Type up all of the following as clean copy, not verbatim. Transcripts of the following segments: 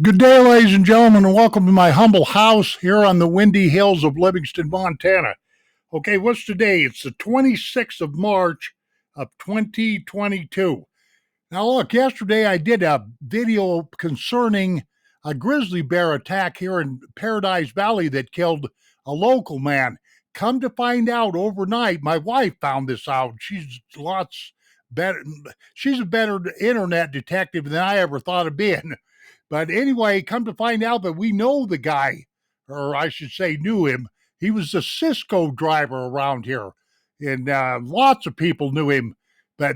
Good day, ladies and gentlemen, and welcome to my humble house here on the windy hills of Livingston, Montana. Okay, what's today? It's the 26th of March of 2022. Now, look, yesterday I did a video concerning a grizzly bear attack here in Paradise Valley that killed a local man. Come to find out, overnight, my wife found this out. She's lots better. She's a better internet detective than I ever thought of being. But anyway, come to find out that we know the guy, or I should say, knew him. He was a Cisco driver around here, and lots of people knew him. But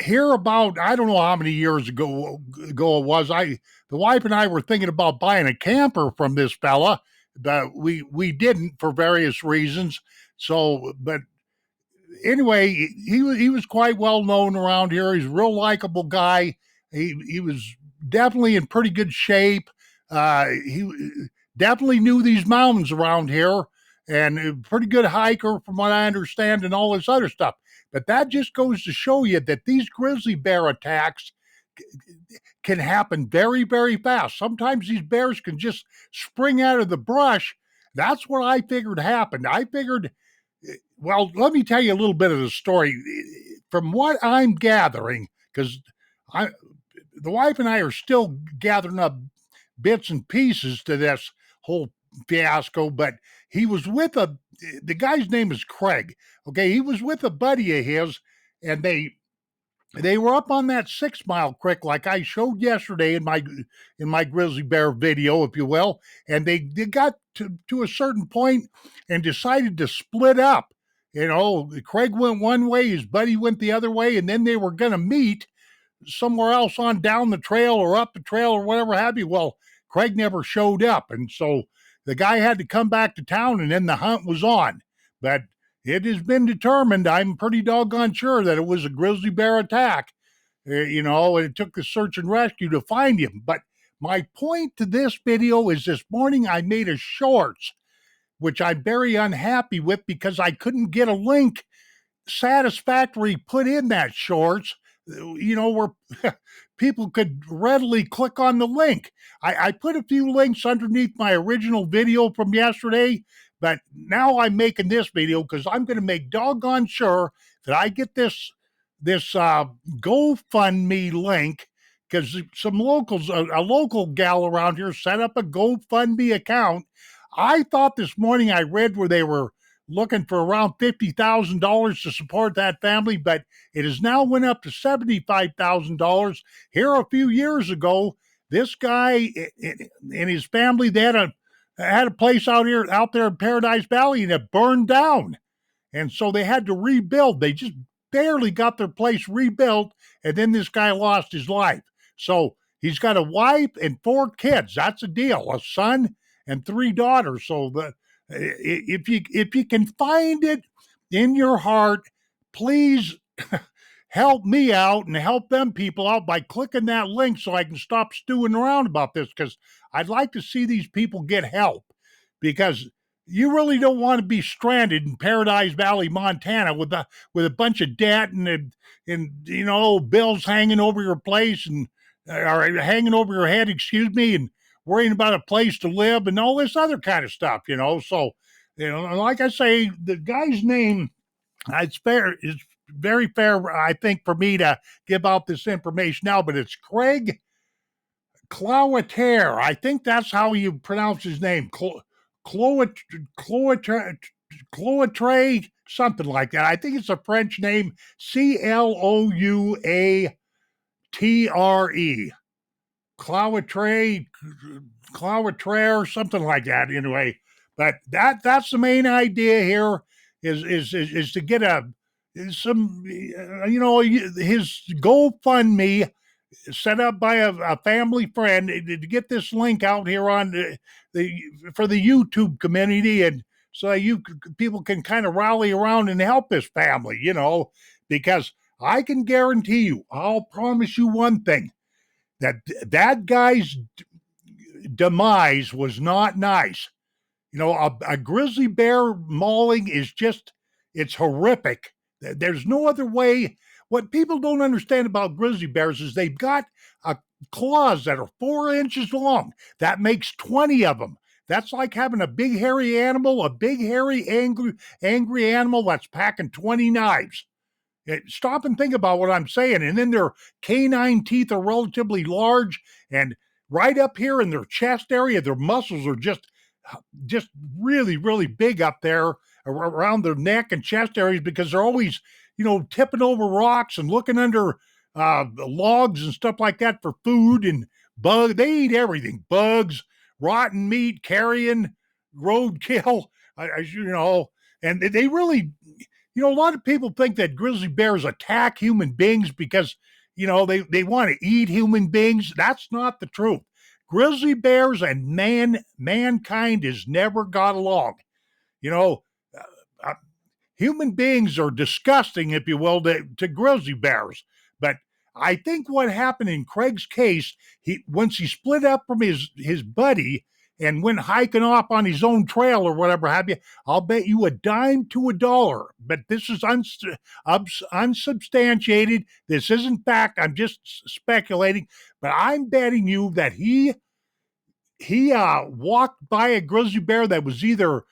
here about I don't know how many years ago it was. The wife and I were thinking about buying a camper from this fella, but we didn't for various reasons. So, but anyway, he was quite well known around here. He's a real likable guy. He was definitely in pretty good shape. He definitely knew these mountains around here, and a pretty good hiker from what I understand, and all this other stuff. But that just goes to show you that these grizzly bear attacks can happen very, very fast. Sometimes these bears can just spring out of the brush. That's what I figured happened. I figured, well, let me tell you a little bit of the story. From what I'm gathering, because the wife and I are still gathering up bits and pieces to this whole fiasco, but he was with the guy's name is Craig. Okay, he was with a buddy of his, and they were up on that 6 Mile Creek, like I showed yesterday in my grizzly bear video, if you will. And they got to a certain point and decided to split up. You know, Craig went one way, his buddy went the other way, and then they were going to meet somewhere else on down the trail or up the trail or whatever have you. Well, Craig never showed up, and so the guy had to come back to town, and then the hunt was on. But it has been determined, I'm pretty doggone sure, that it was a grizzly bear attack. You know, it took the search and rescue to find him. But my point to this video is this morning I made a shorts, which I'm very unhappy with because I couldn't get a link satisfactory put in that shorts, you know, where people could readily click on the link. I put a few links underneath my original video from yesterday, but now I'm making this video because I'm going to make doggone sure that I get this GoFundMe link, because some locals, a local gal around here set up a GoFundMe account. I thought this morning I read where they were looking for around $50,000 to support that family, but it has now went up to $75,000. Here a few years ago, this guy and his family, they had a place out there in Paradise Valley, and it burned down. And so they had to rebuild. They just barely got their place rebuilt, and then this guy lost his life. So he's got a wife and 4 kids. That's a deal, a son and 3 daughters. So if you can find it in your heart, please help me out and help them people out by clicking that link so I can stop stewing around about this, because I'd like to see these people get help, because you really don't want to be stranded in Paradise Valley, Montana, with a bunch of debt and you know, bills hanging over your place or hanging over your head, excuse me, and worrying about a place to live and all this other kind of stuff, you know. So, you know, like I say, the guy's name, it's very fair, I think, for me to give out this information now, but it's Craig Cloutier. I think that's how you pronounce his name. Cloutier, something like that. I think it's a French name, Clouatre. Cloutier, something like that. Anyway, but that's the main idea here is to get some, you know, his GoFundMe set up by a family friend to get this link out here on for the YouTube community, and so people can kind of rally around and help this family, you know, because I can guarantee you, I'll promise you one thing, that guy's demise was not nice. You know, a grizzly bear mauling is just, it's horrific. There's no other way. What people don't understand about grizzly bears is they've got claws that are 4 inches long. That makes 20 of them. That's like having a big hairy animal, a big hairy angry animal that's packing 20 knives. Stop and think about what I'm saying. And then their canine teeth are relatively large, and right up here in their chest area, their muscles are just really, really big up there around their neck and chest areas, because they're always, tipping over rocks and looking under logs and stuff like that for food and bug. They eat everything: bugs, rotten meat, carrion, roadkill. And they really, a lot of people think that grizzly bears attack human beings because, they want to eat human beings. That's not the truth. Grizzly bears and mankind has never got along. You know, uh, Human beings are disgusting, if you will, to grizzly bears. But I think what happened in Craig's case, once he split up from his buddy and went hiking off on his own trail or whatever have you, I'll bet you a dime to a dollar. But this is unsubstantiated. This isn't fact. I'm just speculating. But I'm betting you that he walked by a grizzly bear that was either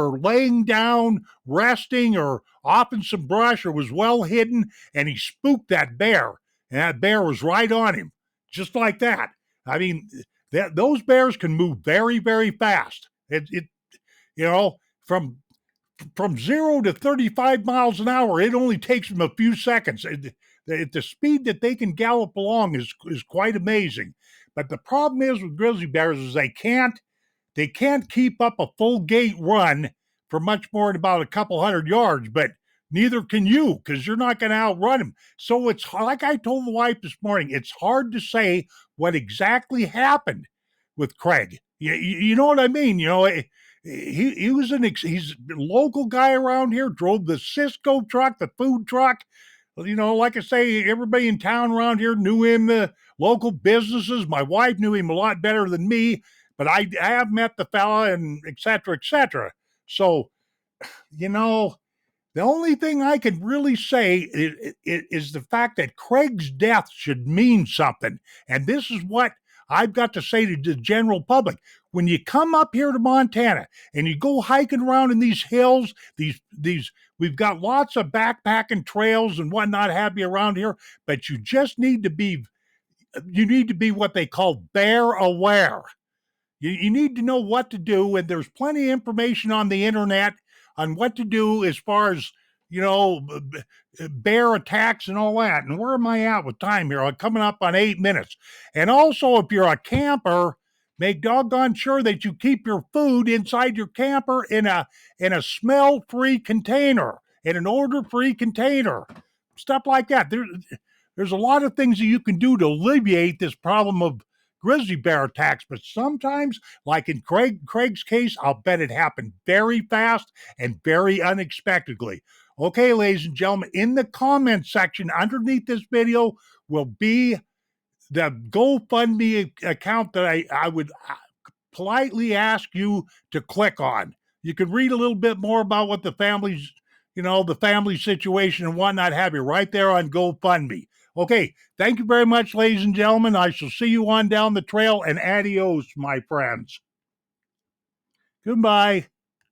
laying down, resting, or off in some brush, or was well hidden, and he spooked that bear, and that bear was right on him, just like that. I mean, those bears can move very, very fast. From 0 to 35 miles an hour, it only takes them a few seconds. The speed that they can gallop along is quite amazing. But the problem is with grizzly bears is they can't keep up a full gait run for much more than about a couple hundred yards, but neither can you, because you're not going to outrun them. So it's like I told the wife this morning, it's hard to say what exactly happened with Craig. You know what I mean? He's a local guy around here, drove the Cisco truck, the food truck. Like I say, everybody in town around here knew him, the local businesses. My wife knew him a lot better than me, but I have met the fella, and et cetera, et cetera. So, the only thing I can really say is the fact that Craig's death should mean something. And this is what I've got to say to the general public. When you come up here to Montana and you go hiking around in these hills, we've got lots of backpacking trails and whatnot have you around here, but you need to be what they call bear aware. You need to know what to do, and there's plenty of information on the internet on what to do as far as, bear attacks and all that. And where am I at with time here? I'm coming up on 8 minutes. And also, if you're a camper, make doggone sure that you keep your food inside your camper in a smell-free container, in an odor-free container, stuff like that. There's a lot of things that you can do to alleviate this problem of grizzly bear attacks, but sometimes, like in Craig's case, I'll bet it happened very fast and very unexpectedly. Okay, ladies and gentlemen, in the comment section underneath this video will be the GoFundMe account that I would politely ask you to click on. You can read a little bit more about what the family situation and whatnot have you right there on GoFundMe. Okay, thank you very much, ladies and gentlemen. I shall see you on down the trail, and adios, my friends. Goodbye.